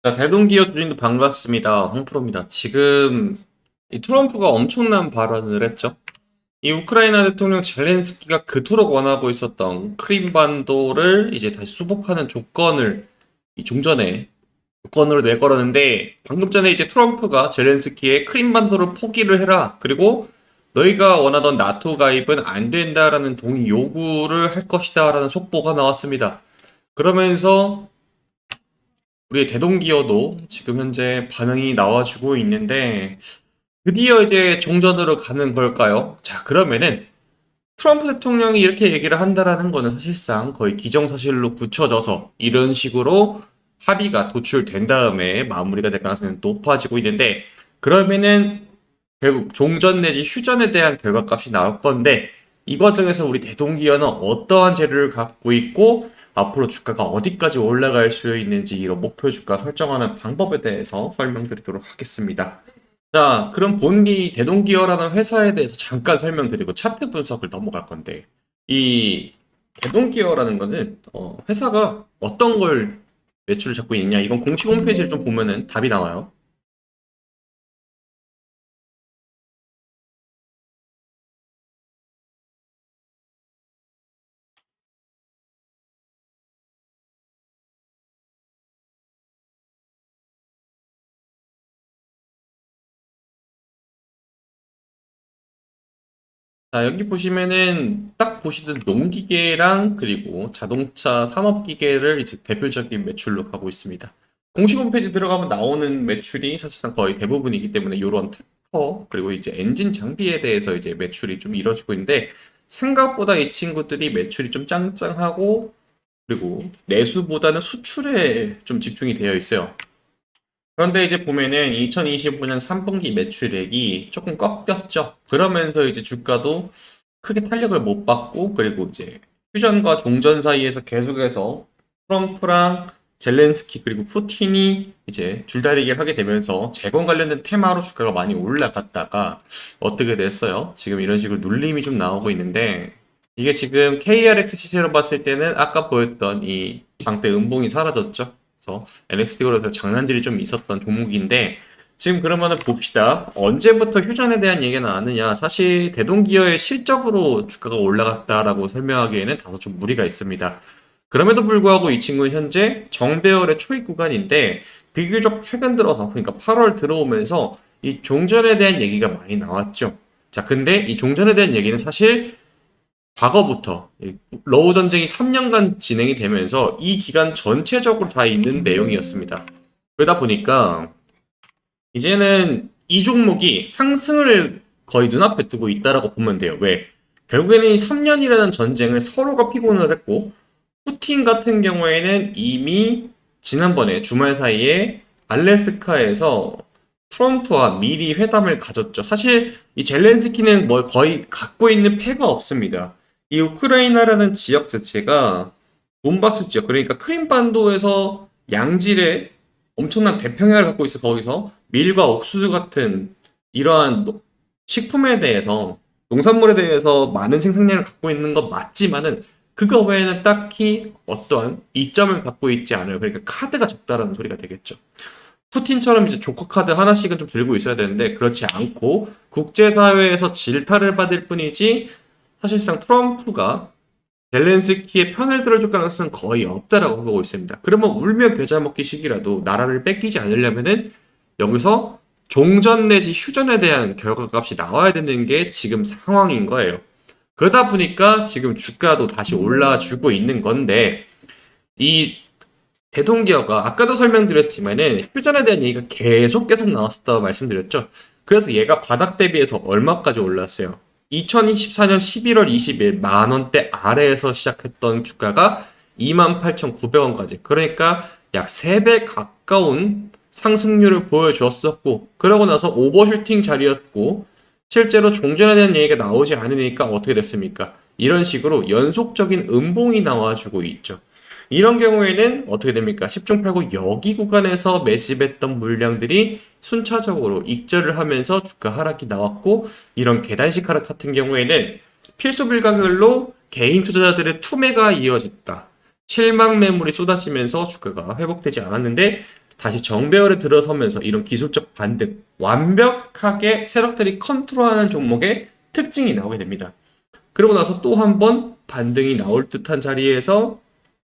자, 대동기업 주진도 반갑습니다. 홍프로입니다. 지금 이 트럼프가 엄청난 발언을 했죠. 이 우크라이나 대통령 젤렌스키가 그토록 원하고 있었던 크림반도를 이제 다시 수복하는 조건을 이 종전에 조건으로 내걸었는데 방금 전에 이제 트럼프가 젤렌스키의 크림반도를 포기를 해라. 그리고 너희가 원하던 나토 가입은 안 된다라는 동의 요구를 할 것이다라는 속보가 나왔습니다. 그러면서 우리의 대동기어도 지금 현재 반응이 나와주고 있는데 드디어 이제 종전으로 가는 걸까요? 자, 그러면은 트럼프 대통령이 이렇게 얘기를 한다라는 거는 사실상 거의 기정사실로 굳혀져서 이런 식으로 합의가 도출된 다음에 마무리가 될 가능성이 높아지고 있는데 그러면은 결국 종전 내지 휴전에 대한 결과값이 나올 건데 이 과정에서 우리 대동기어는 어떠한 재료를 갖고 있고 앞으로 주가가 어디까지 올라갈 수 있는지 이런 목표 주가 설정하는 방법에 대해서 설명드리도록 하겠습니다. 자, 그럼 본디 대동기어라는 회사에 대해서 잠깐 설명드리고 차트 분석을 넘어갈 건데 이 대동기어라는 거는 회사가 어떤 걸 매출을 잡고 있냐 이건 공식 홈페이지를 좀 보면은 답이 나와요. 자, 여기 보시면은 딱 보시던 농기계랑 그리고 자동차 산업기계를 이제 대표적인 매출로 가고 있습니다. 공식 홈페이지 들어가면 나오는 매출이 사실상 거의 대부분이기 때문에 이런 특허 그리고 이제 엔진 장비에 대해서 이제 매출이 좀 이루어지고 있는데 생각보다 이 친구들이 매출이 좀 짱짱하고 그리고 내수보다는 수출에 좀 집중이 되어 있어요. 그런데 이제 보면은 2025년 3분기 매출액이 조금 꺾였죠. 그러면서 이제 주가도 크게 탄력을 못 받고 그리고 이제 휴전과 종전 사이에서 계속해서 트럼프랑 젤렌스키 그리고 푸틴이 이제 줄다리기를 하게 되면서 재건 관련된 테마로 주가가 많이 올라갔다가 어떻게 됐어요? 지금 이런 식으로 눌림이 좀 나오고 있는데 이게 지금 KRX 시세로 봤을 때는 아까 보였던 이 장대 음봉이 사라졌죠. 그래서 NXT 그룹에서 장난질이 좀 있었던 종목인데 지금 그러면은 봅시다. 언제부터 휴전에 대한 얘기가 나왔느냐? 사실 대동기어의 실적으로 주가가 올라갔다라고 설명하기에는 다소 좀 무리가 있습니다. 그럼에도 불구하고 이 친구는 현재 정배열의 초입 구간인데 비교적 최근 들어서 그러니까 8월 들어오면서 이 종전에 대한 얘기가 많이 나왔죠. 자, 근데 이 종전에 대한 얘기는 사실 과거부터 러우 전쟁이 3년간 진행이 되면서 이 기간 전체적으로 다 있는 내용이었습니다. 그러다 보니까 이제는 이 종목이 상승을 거의 눈앞에 두고 있다라고 보면 돼요. 왜? 결국에는 이 3년이라는 전쟁을 서로가 피곤을 했고 푸틴 같은 경우에는 이미 지난번에 주말 사이에 알래스카에서 트럼프와 미리 회담을 가졌죠. 사실 이 젤렌스키는 뭐 거의 갖고 있는 패가 없습니다. 이 우크라이나라는 지역 자체가 돈바스 지역, 그러니까 크림반도에서 양질의 엄청난 대평야를 갖고 있어 거기서 밀과 옥수수 같은 이러한 식품에 대해서 농산물에 대해서 많은 생산량을 갖고 있는 건 맞지만은 그거 외에는 딱히 어떠한 이점을 갖고 있지 않아요. 그러니까 카드가 적다라는 소리가 되겠죠. 푸틴처럼 이제 조커 카드 하나씩은 좀 들고 있어야 되는데 그렇지 않고 국제사회에서 질타를 받을 뿐이지 사실상 트럼프가 젤렌스키의 편을 들어줄 가능성은 거의 없다라고 보고 있습니다. 그러면 울며 겨자 먹기 식이라도 나라를 뺏기지 않으려면은 여기서 종전 내지 휴전에 대한 결과값이 나와야 되는 게 지금 상황인 거예요. 그러다 보니까 지금 주가도 다시 올라주고 있는 건데 이 대동기어가 아까도 설명드렸지만은 휴전에 대한 얘기가 계속 나왔었다고 말씀드렸죠. 그래서 얘가 바닥 대비해서 얼마까지 올랐어요? 2024년 11월 20일 만 원대 아래에서 시작했던 주가가 28,900원까지. 그러니까 약 3배 가까운 상승률을 보여줬었고, 그러고 나서 오버슈팅 자리였고, 실제로 종전에 대한 얘기가 나오지 않으니까 어떻게 됐습니까? 이런 식으로 연속적인 음봉이 나와주고 있죠. 이런 경우에는 어떻게 됩니까? 10중 8구 여기 구간에서 매집했던 물량들이 순차적으로 익절을 하면서 주가 하락이 나왔고 이런 계단식 하락 같은 경우에는 필수 불가결로 개인 투자자들의 투매가 이어졌다. 실망 매물이 쏟아지면서 주가가 회복되지 않았는데 다시 정배열에 들어서면서 이런 기술적 반등, 완벽하게 세력들이 컨트롤하는 종목의 특징이 나오게 됩니다. 그러고 나서 또 한 번 반등이 나올 듯한 자리에서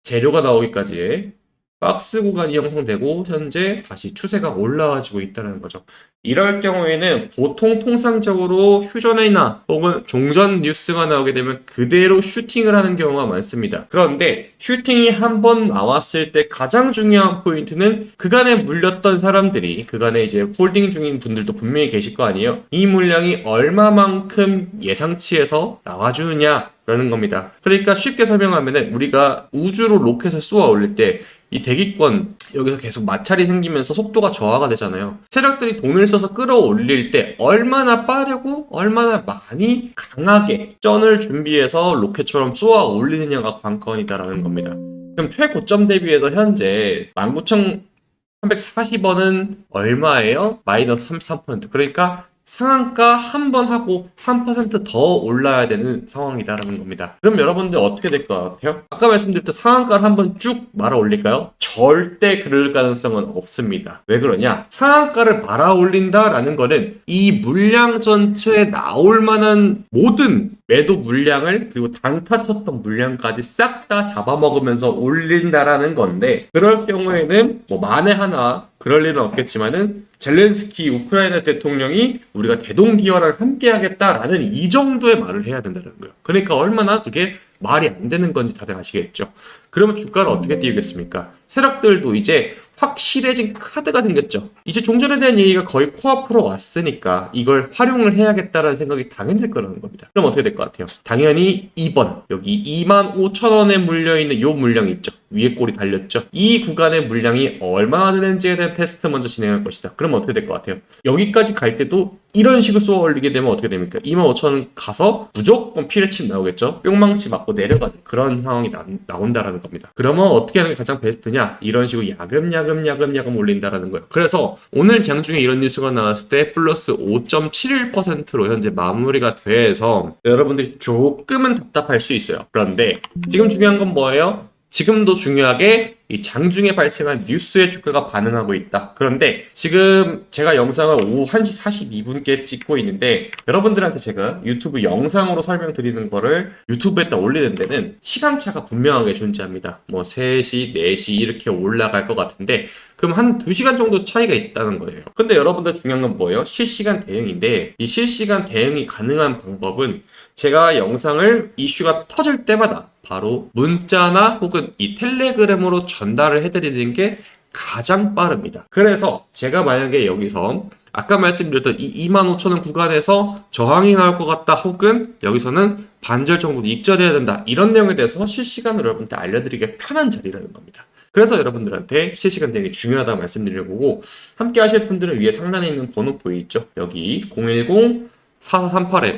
재료가 나오기까지의 박스 구간이 형성되고 현재 다시 추세가 올라와주고 있다는 거죠. 이럴 경우에는 보통 통상적으로 휴전이나 혹은 종전 뉴스가 나오게 되면 그대로 슈팅을 하는 경우가 많습니다. 그런데 슈팅이 한 번 나왔을 때 가장 중요한 포인트는 그간에 물렸던 사람들이 그간에 이제 홀딩 중인 분들도 분명히 계실 거 아니에요. 이 물량이 얼마만큼 예상치에서 나와주느냐 라는 겁니다. 그러니까 쉽게 설명하면은 우리가 우주로 로켓을 쏘아 올릴 때 이 대기권 여기서 계속 마찰이 생기면서 속도가 저하가 되잖아요. 세력들이 돈을 써서 끌어올릴 때 얼마나 빠르고 얼마나 많이 강하게 쩐을 준비해서 로켓처럼 쏘아 올리느냐가 관건이다라는 겁니다. 그럼 최고점 대비해서 현재 19,340원은 얼마예요? 마이너스 33%. 그러니까 상한가 한 번 하고 3%더 올라야 되는 상황이다라는 겁니다. 그럼 여러분들 어떻게 될 것 같아요? 아까 말씀드렸던 상한가를 한 번 쭉 말아 올릴까요? 절대 그럴 가능성은 없습니다. 왜 그러냐? 상한가를 말아 올린다라는 거는 이 물량 전체에 나올 만한 모든 매도 물량을 그리고 단타 쳤던 물량까지 싹 다 잡아먹으면서 올린다라는 건데 그럴 경우에는 뭐 만에 하나 그럴 일은 없겠지만은 젤렌스키 우크라이나 대통령이 우리가 대동기화를 함께 하겠다라는 이 정도의 말을 해야 된다는 거예요. 그러니까 얼마나 그게 말이 안 되는 건지 다들 아시겠죠. 그러면 주가를 어떻게 띄우겠습니까? 세력들도 이제 확실해진 카드가 생겼죠. 이제 종전에 대한 얘기가 거의 코앞으로 왔으니까 이걸 활용을 해야겠다라는 생각이 당연히 들 거라는 겁니다. 그럼 어떻게 될 것 같아요? 당연히 2번 여기 25,000원에 물려있는 이 물량 있죠. 위에 꼴이 달렸죠. 이 구간의 물량이 얼마나 되는지에 대한 테스트 먼저 진행할 것이다. 그러면 어떻게 될 것 같아요? 여기까지 갈 때도 이런 식으로 쏘아 올리게 되면 어떻게 됩니까? 25,000원 가서 무조건 피레침 나오겠죠. 뿅망치 맞고 내려가는 그런 상황이 나온다라는 겁니다. 그러면 어떻게 하는 게 가장 베스트냐? 이런 식으로 야금야금 올린다라는 거예요. 그래서 오늘 장중에 이런 뉴스가 나왔을 때 플러스 5.71%로 현재 마무리가 돼서 여러분들이 조금은 답답할 수 있어요. 그런데 지금 중요한 건 뭐예요? 지금도 중요하게 이 장중에 발생한 뉴스의 주가가 반응하고 있다. 그런데 지금 제가 영상을 오후 1시 42분께 찍고 있는데 여러분들한테 제가 유튜브 영상으로 설명드리는 거를 유튜브에다 올리는 데는 시간차가 분명하게 존재합니다. 뭐 3시, 4시 이렇게 올라갈 것 같은데 그럼 한 2시간 정도 차이가 있다는 거예요. 근데 여러분들 중요한 건 뭐예요? 실시간 대응인데 이 실시간 대응이 가능한 방법은 제가 영상을 이슈가 터질 때마다 바로 문자나 혹은 이 텔레그램으로 전달을 해드리는 게 가장 빠릅니다. 그래서 제가 만약에 여기서 아까 말씀드렸던 이 25,000원 구간에서 저항이 나올 것 같다 혹은 여기서는 반절 정도 익절해야 된다 이런 내용에 대해서 실시간으로 여러분한테 알려드리기 편한 자리라는 겁니다. 그래서 여러분들한테 실시간 대응이 중요하다고 말씀드리려고 함께 하실 분들은 위에 상단에 있는 번호 보이죠? 여기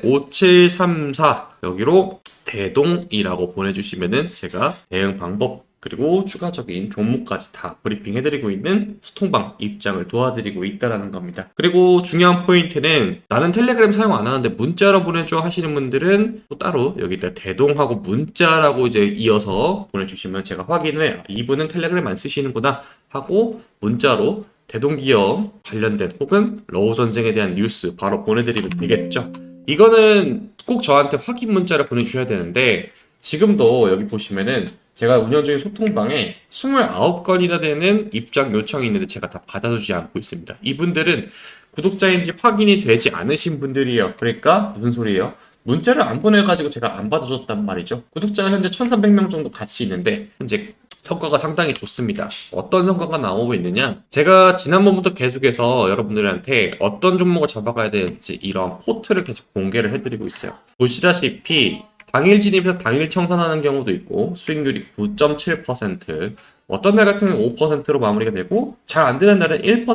010-4438-5734 여기로 대동이라고 보내주시면은 제가 대응 방법 그리고 추가적인 종목까지 다 브리핑 해드리고 있는 소통방 입장을 도와드리고 있다라는 겁니다. 그리고 중요한 포인트는 나는 텔레그램 사용 안 하는데 문자로 보내줘 하시는 분들은 또 따로 여기다 대동하고 문자라고 이제 이어서 보내주시면 제가 확인을 이분은 텔레그램 안 쓰시는구나 하고 문자로 대동기업 관련된 혹은 러우 전쟁에 대한 뉴스 바로 보내드리면 되겠죠. 이거는 꼭 저한테 확인 문자를 보내주셔야 되는데 지금도 여기 보시면은 제가 운영 중인 소통방에 29건이나 되는 입장 요청이 있는데 제가 다 받아주지 않고 있습니다. 이분들은 구독자인지 확인이 되지 않으신 분들이에요. 그러니까 무슨 소리예요? 문자를 안 보내가지고 제가 안 받아줬단 말이죠. 구독자가 현재 1,300명 정도 같이 있는데 현재 성과가 상당히 좋습니다. 어떤 성과가 나오고 있느냐? 제가 지난번부터 계속해서 여러분들한테 어떤 종목을 잡아가야 되는지 이런 포트를 계속 공개를 해드리고 있어요. 보시다시피 당일 진입해서 당일 청산하는 경우도 있고 수익률이 9.7% 어떤 날 같은 경우는 5%로 마무리가 되고 잘 안 되는 날은 1%,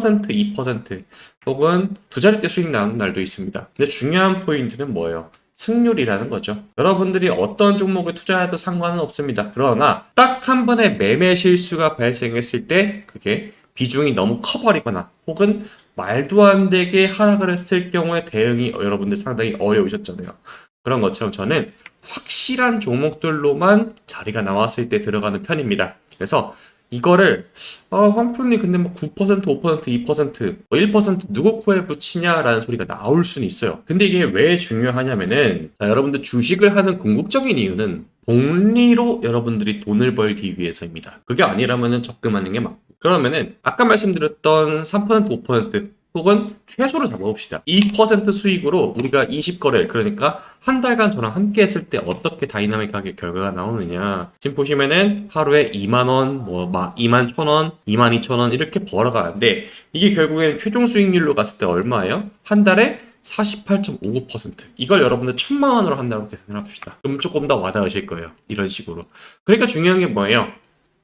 2% 혹은 두 자릿대 수익 나는 날도 있습니다. 근데 중요한 포인트는 뭐예요? 승률이라는 거죠. 여러분들이 어떤 종목에 투자해도 상관은 없습니다. 그러나 딱 한 번의 매매 실수가 발생했을 때 그게 비중이 너무 커버리거나 혹은 말도 안 되게 하락을 했을 경우에 대응이 여러분들 상당히 어려우셨잖아요. 그런 것처럼 저는 확실한 종목들로만 자리가 나왔을 때 들어가는 편입니다. 그래서 이거를 황프로님 근데 뭐 9%, 5%, 2%, 뭐 1% 누구 코에 붙이냐라는 소리가 나올 수는 있어요. 근데 이게 왜 중요하냐면은 자, 여러분들 주식을 하는 궁극적인 이유는 복리로 여러분들이 돈을 벌기 위해서입니다. 그게 아니라면은 적금하는 게 맞고. 그러면은 아까 말씀드렸던 3%, 5% 혹은 최소로 잡아봅시다. 2% 수익으로 우리가 20거래, 그러니까 한 달간 저랑 함께 했을 때 어떻게 다이나믹하게 결과가 나오느냐. 지금 보시면은 하루에 2만원, 막 2만 1,000원, 2만 2천원 이렇게 벌어가는데 이게 결국에는 최종 수익률로 갔을 때 얼마예요? 한 달에 48.59%. 이걸 여러분들 1,000만 원으로 한다고 계산을 합시다. 그럼 조금 더 와닿으실 거예요. 이런 식으로. 그러니까 중요한 게 뭐예요?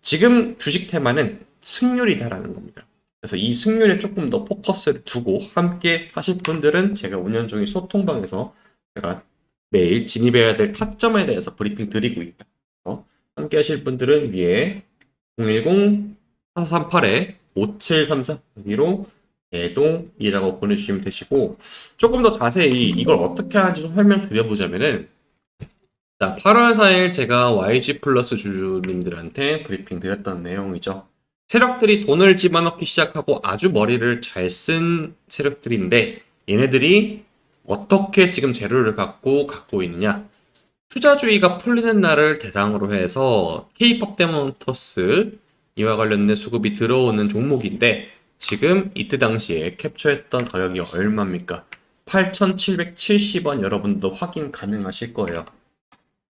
지금 주식 테마는 승률이다라는 겁니다. 그래서 이 승률에 조금 더 포커스를 두고 함께 하실 분들은 제가 운영중인 소통방에서 제가 매일 진입해야 될 타점에 대해서 브리핑 드리고 있다. 함께 하실 분들은 위에 010-4438-5734 여기로 대동이라고 보내주시면 되시고 조금 더 자세히 이걸 어떻게 하는지 좀 설명드려보자면은 자, 8월 4일 제가 YG 플러스 주주님들한테 브리핑 드렸던 내용이죠. 세력들이 돈을 집어넣기 시작하고 아주 머리를 잘 쓴 세력들인데 얘네들이 어떻게 지금 재료를 갖고 있느냐. 투자주의가 풀리는 날을 대상으로 해서 K-팝 데모터스 이와 관련된 수급이 들어오는 종목인데 지금 이때 당시에 캡처했던 가격이 얼마입니까? 8,770원 여러분도 확인 가능하실 거예요.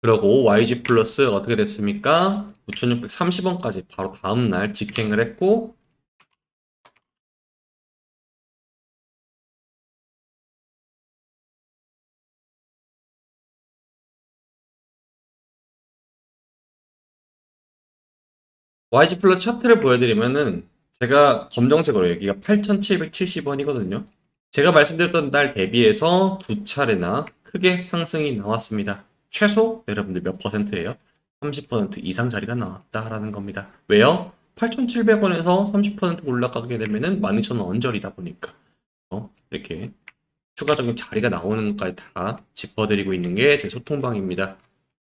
그리고 YG 플러스 어떻게 됐습니까? 9,630원까지 바로 다음날 직행을 했고 YG 플러스 차트를 보여드리면은 제가 검정색으로 여기가 8,770원이거든요. 제가 말씀드렸던 날 대비해서 두 차례나 크게 상승이 나왔습니다. 최소 여러분들 몇 퍼센트예요? 30% 이상 자리가 나왔다라는 겁니다. 왜요? 8,700원에서 30% 올라가게 되면은 12,000원 언저리다 보니까 이렇게 추가적인 자리가 나오는 것까지 다 짚어드리고 있는 게 제 소통방입니다.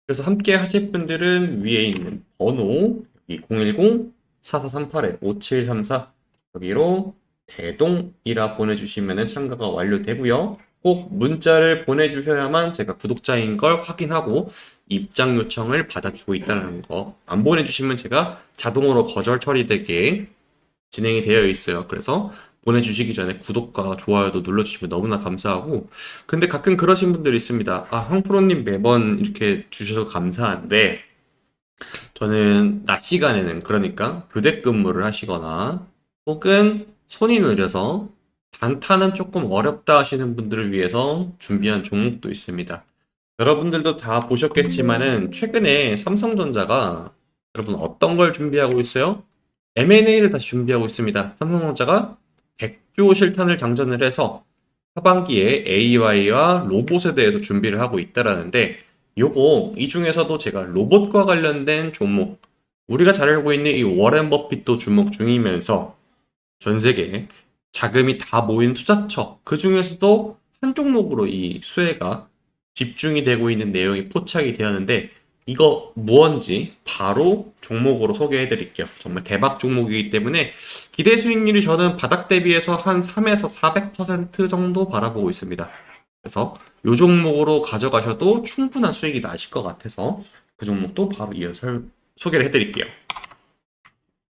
그래서 함께 하실 분들은 위에 있는 번호 010-4438-5734 여기로 대동이라 보내주시면 참가가 완료되고요. 꼭 문자를 보내주셔야만 제가 구독자인 걸 확인하고 입장 요청을 받아주고 있다는 거. 안 보내주시면 제가 자동으로 거절 처리되게 진행이 되어 있어요. 그래서 보내주시기 전에 구독과 좋아요도 눌러주시면 너무나 감사하고 근데 가끔 그러신 분들이 있습니다. 아, 황프로님 매번 이렇게 주셔서 감사한데 저는 낮 시간에는 그러니까 교대 근무를 하시거나 혹은 손이 느려서 단타는 조금 어렵다 하시는 분들을 위해서 준비한 종목도 있습니다. 여러분들도 다 보셨겠지만은 최근에 삼성전자가 여러분 어떤 걸 준비하고 있어요? M&A를 다시 준비하고 있습니다. 삼성전자가 100조 실탄을 장전을 해서 하반기에 AI와 로봇에 대해서 준비를 하고 있다라는데 요거 이 중에서도 제가 로봇과 관련된 종목 우리가 잘 알고 있는 이 워렌 버핏도 주목 중이면서 전 세계 자금이 다 모인 투자처 그 중에서도 한 종목으로 이 수혜가 집중이 되고 있는 내용이 포착이 되었는데 이거 무언지 바로 종목으로 소개해 드릴게요. 정말 대박 종목이기 때문에 기대 수익률이 저는 바닥 대비해서 한 3에서 400% 정도 바라보고 있습니다. 그래서 이 종목으로 가져가셔도 충분한 수익이 나실 것 같아서 그 종목도 바로 이어서 소개를 해드릴게요.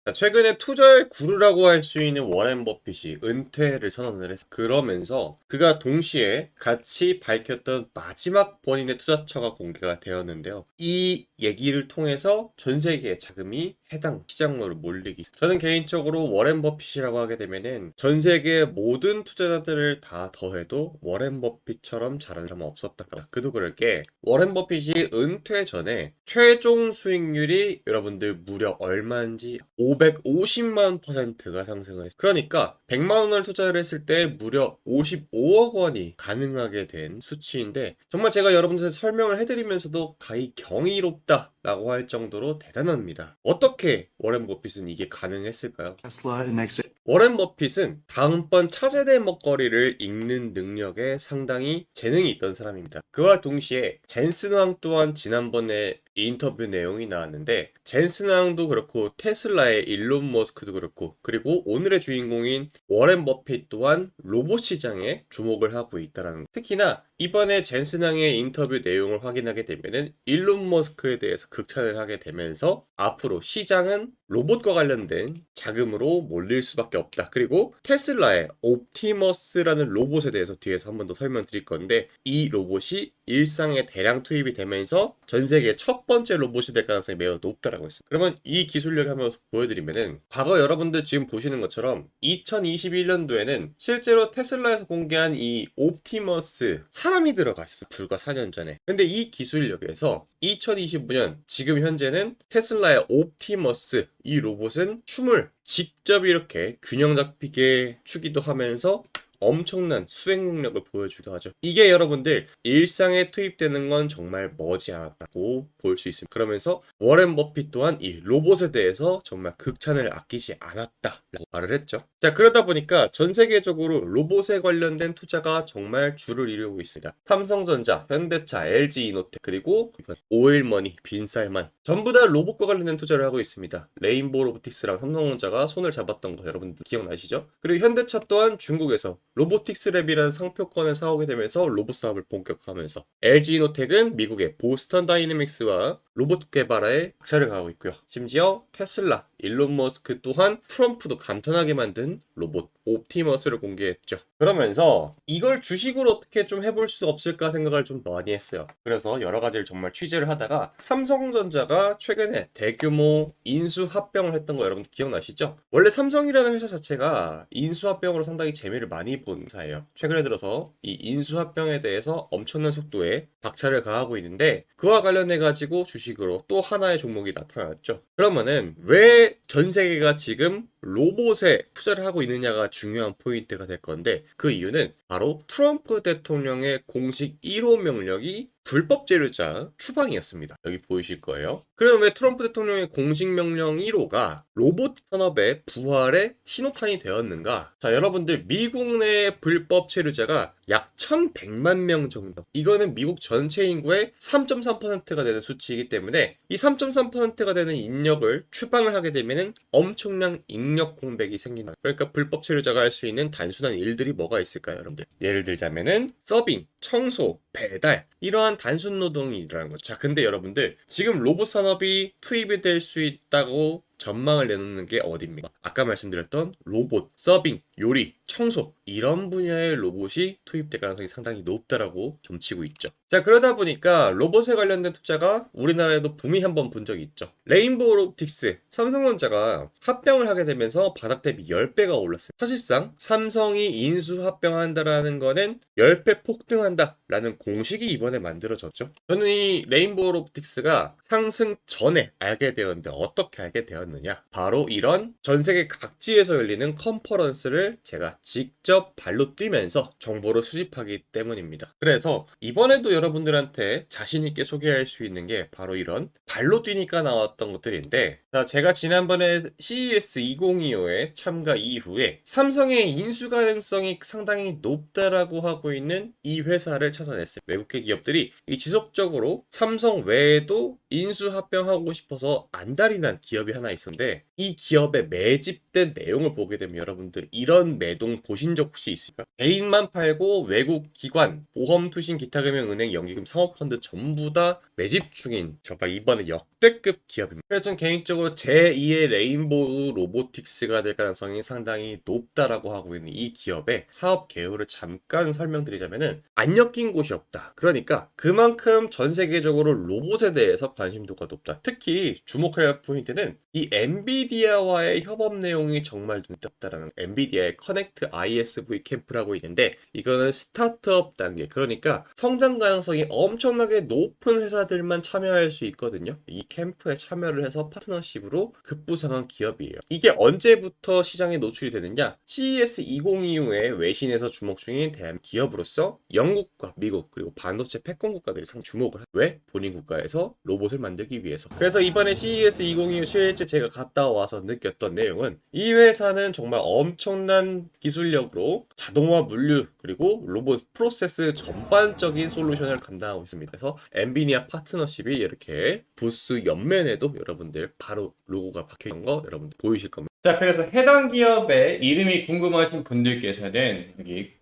자, 최근에 투자의 구루라고 할 수 있는 워렌 버핏이 은퇴를 선언을 했어요. 그러면서 그가 동시에 같이 밝혔던 마지막 본인의 투자처가 공개가 되었는데요. 이 얘기를 통해서 전 세계의 자금이 해당 시장으로 몰리기. 저는 개인적으로 워렌 버핏이라고 하게 되면은 전 세계 모든 투자자들을 다 더해도 워렌 버핏처럼 잘하는 사람은 없었다. 그도 그럴 게 워렌 버핏이 은퇴 전에 최종 수익률이 여러분들 무려 얼마인지 550만 %가 상승을 했어요. 그러니까 100만 원을 투자를 했을 때 무려 55억 원이 가능하게 된 수치인데 정말 제가 여러분들한테 설명을 해드리면서도 가히 경이롭다 라고 할 정도로 대단합니다. 어떻게 워렌 버핏은 이게 가능했을까요? Tesla and exit. 워렌 버핏은 다음번 차세대 먹거리를 읽는 능력에 상당히 재능이 있던 사람입니다. 그와 동시에 젠슨 왕 또한 지난번에 인터뷰 내용이 나왔는데 젠슨 왕도 그렇고 테슬라의 일론 머스크도 그렇고 그리고 오늘의 주인공인 워렌 버핏 또한 로봇 시장에 주목을 하고 있다는 거. 특히나 이번에 젠슨 왕의 인터뷰 내용을 확인하게 되면은 일론 머스크에 대해서 극찬을 하게 되면서 앞으로 시장은 로봇과 관련된 자금으로 몰릴 수밖에 없다. 그리고 테슬라의 옵티머스라는 로봇에 대해서 뒤에서 한 번 더 설명드릴 건데 이 로봇이 일상에 대량 투입이 되면서 전 세계 첫 번째 로봇이 될 가능성이 매우 높다라고 했습니다. 그러면 이 기술력 한번 보여드리면은 과거 여러분들 지금 보시는 것처럼 2021년도에는 실제로 테슬라에서 공개한 이 옵티머스 사람이 들어가 있어 불과 4년 전에. 근데 이 기술력에서 2025년 지금 현재는 테슬라의 옵티머스 이 로봇은 춤을 직접 이렇게 균형 잡히게 추기도 하면서 엄청난 수행 능력을 보여주기도 하죠. 이게 여러분들 일상에 투입되는 건 정말 머지않았다고 볼 수 있습니다. 그러면서 워렌 버핏 또한 이 로봇에 대해서 정말 극찬을 아끼지 않았다라고 말을 했죠. 자, 그러다 보니까 전 세계적으로 로봇에 관련된 투자가 정말 줄을 이루고 있습니다. 삼성전자, 현대차, LG이노텍 그리고 오일머니, 빈살만 전부 다 로봇과 관련된 투자를 하고 있습니다. 레인보우 로보틱스랑 삼성전자가 손을 잡았던 거 여러분들 기억나시죠? 그리고 현대차 또한 중국에서 로보틱스 랩이라는 상표권을 사오게 되면서 로봇 사업을 본격화하면서 LG이노텍은 미국의 보스턴 다이내믹스와 로봇 개발에 박차를 가하고 있고요. 심지어 테슬라, 일론 머스크 또한 트럼프도 감탄하게 만든 로봇 옵티머스를 공개했죠. 그러면서 이걸 주식으로 어떻게 좀 해볼 수 없을까 생각을 좀 많이 했어요. 그래서 여러 가지를 정말 취재를 하다가 삼성전자가 최근에 대규모 인수합병을 했던 거 여러분 기억나시죠? 원래 삼성이라는 회사 자체가 인수합병으로 상당히 재미를 많이 본 회사예요. 최근에 들어서 이 인수합병에 대해서 엄청난 속도에 박차를 가하고 있는데 그와 관련해 가지고 주식으로 또 하나의 종목이 나타났죠. 그러면은 왜 전 세계가 지금 로봇에 투자를 하고 있느냐가 중요한 포인트가 될 건데 그 이유는 바로 트럼프 대통령의 공식 1호 명령이 불법 재료자 추방이었습니다. 여기 보이실 거예요. 그럼 왜 트럼프 대통령의 공식 명령 1호가 로봇 산업의 부활의 신호탄이 되었는가? 자, 여러분들 미국 내 불법 체류자가 약 1100만 명 정도. 이거는 미국 전체 인구의 3.3%가 되는 수치이기 때문에 이 3.3%가 되는 인력을 추방을 하게 되면은 엄청난 인력 공백이 생긴다. 그러니까 불법 체류자가 할 수 있는 단순한 일들이 뭐가 있을까요, 여러분들? 예를 들자면은 서빙, 청소, 배달 이러한 단순 노동이 일어나는 거죠. 자, 근데 여러분들 지금 로봇 산업이 투입이 될 수 있다고 전망을 내놓는 게 어디입니까? 아까 말씀드렸던 로봇, 서빙, 요리, 청소 이런 분야의 로봇이 투입될 가능성이 상당히 높다라고 점치고 있죠. 자, 그러다 보니까 로봇에 관련된 투자가 우리나라에도 붐이 한번 본 적이 있죠. 레인보우 로보틱스, 삼성전자가 합병을 하게 되면서 바닥 대비 10배가 올랐어요. 사실상 삼성이 인수 합병한다라는 거는 10배 폭등한다라는 공식이 이번에 만들어졌죠. 저는 이 레인보우 로보틱스가 상승 전에 알게 되었는데 어떻게 알게 되었느냐? 바로 이런 전 세계 각지에서 열리는 컨퍼런스를 제가 직접 발로 뛰면서 정보를 수집하기 때문입니다. 그래서 이번에도 여러분들한테 자신있게 소개할 수 있는 게 바로 이런 발로 뛰니까 나왔던 것들인데, 자, 제가 지난번에 CES 2025에 참가 이후에 삼성의 인수 가능성이 상당히 높다라고 하고 있는 이 회사를 찾아냈어요. 외국계 기업들이 이 지속적으로 삼성 외에도 인수 합병하고 싶어서 안달이 난 기업이 하나 있었는데 이 기업에 매집된 내용을 보게 되면 여러분들 이런 매동 보신 적 혹시 있을까? 개인만 팔고 외국 기관, 보험, 투신, 기타금융은행, 연기금, 사모펀드 전부 다 매집 중인 정말 이번에 역대급 기업입니다. 그래서 전 개인적으로 제2의 레인보우 로보틱스가 될 가능성이 상당히 높다라고 하고 있는 이 기업의 사업 개요를 잠깐 설명드리자면은 안 엮인 곳이 없다. 그러니까 그만큼 전 세계적으로 로봇에 대해서 관심도가 높다. 특히 주목할 포인트는 이 엔비디아와의 협업 내용이 정말 눈떴다라는 엔비디아의 단계 커넥트 ISV 캠프라고 있는데 이거는 스타트업 단계, 그러니까 성장 가능성이 엄청나게 높은 회사들만 참여할 수 있거든요. 이 캠프에 참여를 해서 파트너십으로 급부상한 기업이에요. 이게 언제부터 시장에 노출이 되느냐? CES 2025에 외신에서 주목 중인 대한 기업으로서 영국과 미국 그리고 반도체 패권 국가들이 상 주목을 왜? 본인 국가에서 로봇을 만들기 위해서. 그래서 이번에 CES 2025 실제 제가 갔다 와서 느꼈던 내용은 이 회사는 정말 엄청난 기술력으로 자동화 물류 그리고 로봇 프로세스 전반적인 솔루션을 감당하고 있습니다. 그래서 엔비디아 파트너십이 이렇게 부스 옆면에도 여러분들 바로 로고가 박혀 있는 거 여러분들 보이실 겁니다. 자, 그래서 해당 기업의 이름이 궁금하신 분들께서는 여기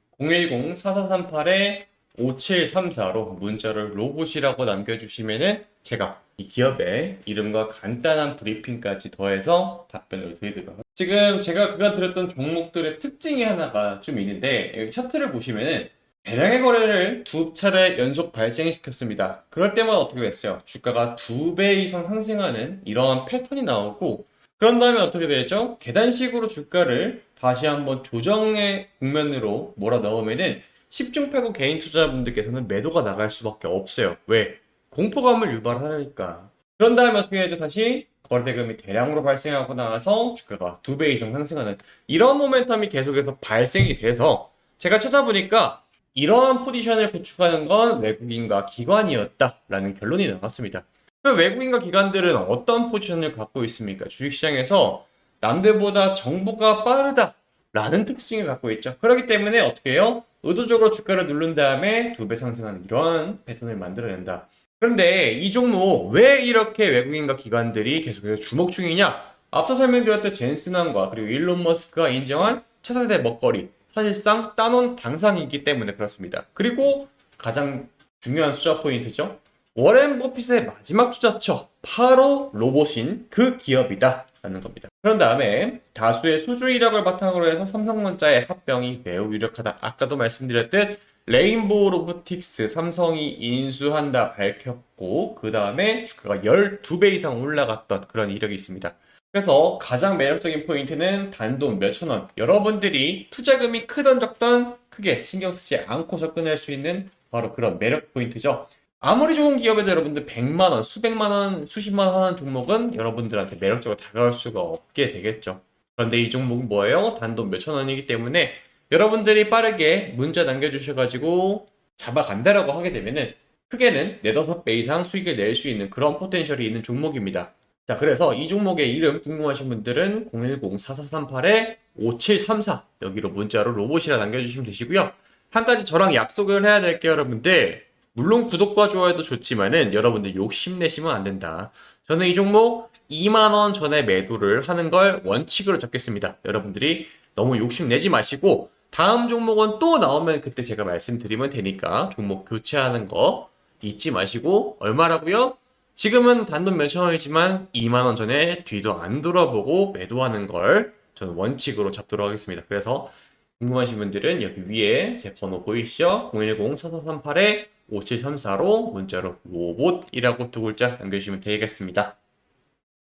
010-4438-5734로 문자를 로봇이라고 남겨주시면은 제가 이 기업의 이름과 간단한 브리핑까지 더해서 답변을 드리도록 하겠습니다. 지금 제가 그간 드렸던 종목들의 특징이 하나가 좀 있는데 여기 차트를 보시면은 대량의 거래를 두 차례 연속 발생시켰습니다. 그럴 때마다 어떻게 됐어요? 주가가 2배 이상 상승하는 이러한 패턴이 나오고 그런 다음에 어떻게 되죠? 계단식으로 주가를 다시 한번 조정의 국면으로 몰아넣으면은 10중 8구 개인 투자자분들께서는 매도가 나갈 수밖에 없어요. 왜? 공포감을 유발하니까. 그런 다음에 어떻게 되죠? 다시 거래대금이 대량으로 발생하고 나서 주가가 2배 이상 상승하는 이런 모멘텀이 계속해서 발생이 돼서 제가 찾아보니까 이러한 포지션을 구축하는 건 외국인과 기관이었다라는 결론이 나왔습니다. 그 외국인과 기관들은 어떤 포지션을 갖고 있습니까? 주식시장에서 남들보다 정보가 빠르다라는 특징을 갖고 있죠. 그렇기 때문에 어떻게 해요? 의도적으로 주가를 누른 다음에 2배 상승하는 이러한 패턴을 만들어낸다. 그런데 이 종목 왜 이렇게 외국인과 기관들이 계속해서 주목 중이냐? 앞서 설명드렸던 젠슨왕과 그리고 일론 머스크가 인정한 차세대 먹거리, 사실상 따놓은 당상이기 때문에 그렇습니다. 그리고 가장 중요한 투자 포인트죠. 워렌 버핏의 마지막 투자처, 바로 로봇인 그 기업이다 라는 겁니다. 그런 다음에 다수의 수주 이력을 바탕으로 해서 삼성전자의 합병이 매우 유력하다. 아까도 말씀드렸듯 레인보우 로보틱스 삼성이 인수한다 밝혔고 그 다음에 주가가 12배 이상 올라갔던 그런 이력이 있습니다. 그래서 가장 매력적인 포인트는 단돈 몇천 원, 여러분들이 투자금이 크던 적던 크게 신경 쓰지 않고 접근할 수 있는 바로 그런 매력 포인트죠. 아무리 좋은 기업에도 여러분들 100만 원, 수백만 원, 수십만 원 하는 종목은 여러분들한테 매력적으로 다가올 수가 없게 되겠죠. 그런데 이 종목은 뭐예요? 단돈 몇천 원이기 때문에 여러분들이 빠르게 문자 남겨주셔가지고 잡아간다라고 하게 되면은 크게는 4, 5배 이상 수익을 낼 수 있는 그런 포텐셜이 있는 종목입니다. 자, 그래서 이 종목의 이름 궁금하신 분들은 010-4438-5734 여기로 문자로 로봇이라 남겨주시면 되시고요. 한 가지 저랑 약속을 해야 될게요, 여러분들. 물론 구독과 좋아요도 좋지만은 여러분들 욕심내시면 안 된다. 저는 이 종목 2만원 전에 매도를 하는 걸 원칙으로 잡겠습니다. 여러분들이 너무 욕심내지 마시고 다음 종목은 또 나오면 그때 제가 말씀드리면 되니까 종목 교체하는 거 잊지 마시고 얼마라고요? 지금은 단돈 몇천 원이지만 2만원 전에 뒤도 안 돌아보고 매도하는 걸 저는 원칙으로 잡도록 하겠습니다. 그래서 궁금하신 분들은 여기 위에 제 번호 보이시죠? 010-4438-5734로 문자로 로봇이라고 두 글자 남겨주시면 되겠습니다.